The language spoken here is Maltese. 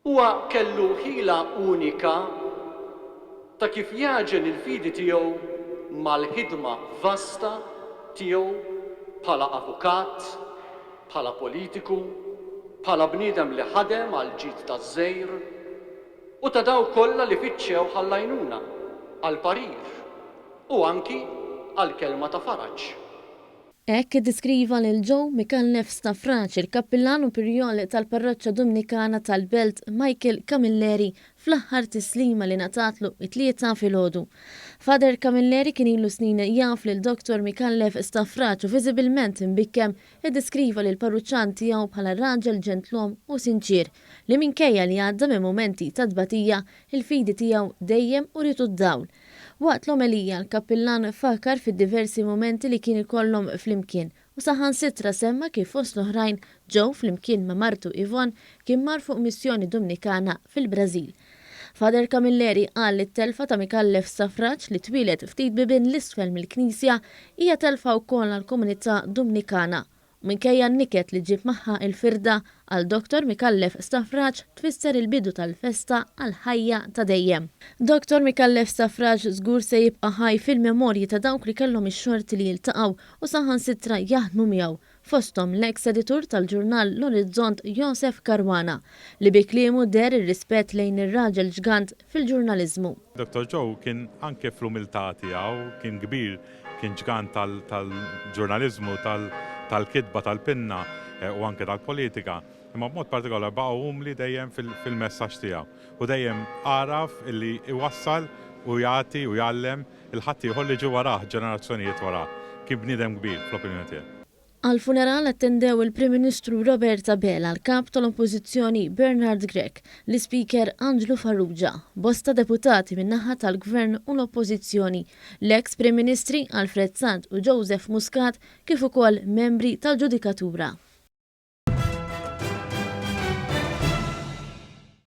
Huwa kellu ħila unika ta' kif jaġen il-fidi tiegħu mal-ħidma vasta tiegħu bħala avukat, bħala politiku, bħala bniedem li ħadem għal ġid taż-żgħir u ta' daw kollha li fittxew ħallajnuna għal parir u anki għal kelma ta' faraġġ. Hekk iddeskriva lil Joe Micallef Staffraċ, il-kappillan u pirjol tal-parroċċa Dominikana tal-Belt Michael Camilleri fl-aħħar tislima li natatlu it-tlieta filgħodu. Fader Camilleri kien ilu snin jaf lil Dr. Micallef Staffraċ u viżibilment imbikkem iddeskriva lil parruċċan tiegħu bħala raġel ġentlom u sinċir li minkejja li għadda minn momenti ta' tbatija il-fidi tiegħu dejjem uritu d-dawl. Waqt l-omelija l-kappillan fakar fid-diversi momenti li kien ikollhom flimkien u saħansitra semma kif fost l-oħrajn ġew flimkien ma' martu Yvonne kien mar fuq missjoni Dominikana fil-Brażil. Fader Camilleri qal li t-telfa ta' Micallef Staffraċ li twilet ftit bibien l-isfel mill-Knisja hija telfa wkoll għall-komunità Dominikana. Minkejja n-niket li ġib magħha il-firda għal Dr. Micallef Staffraċ tfisser il-bidu tal-festa għal ħajja ta' dejjem. Dr. Micallef Staffraċ żgur se jibqa' ħaj fil-memorji ta' dawk li kellhom ix-xorti li jiltaqgħu u saħansitra jaħdmu miegħu fosthom l-eks editur tal-ġurnal L-Orizzont Joseph Caruana li bi kliemu der ir-rispett lejn ir-raġel ġgant fil-ġurnaliżmu. Dr. Joe kien anke fl-umiltà tiegħu kien kbir, kien ġgant tal-ġurnaliżmu, tal-kitba, tal-pinna u anke tal-politika. Imma b'mod partikolari baqa' umli dejjem fil-messaġġ tiegħu u dejjem għaraf illi iwassal u jagħti u jgħallem il-ħadd ieħor li ġie warah ġenerazzjonijiet warah. Kien bniedem kbir fl-opinjoni tiegħi. Għal-funeral attendew il-Prim Ministru Roberta Bela, l-kap tal-Oppożizzjoni Bernard Grech, l-Speaker Angelo Farrugia, bosta deputati min-naħa tal-Gvern u l-Oppożizzjoni, l-eks Prim Ministri Alfred Sant u Joseph Muscat kif ukoll membri tal-Ġudikatura.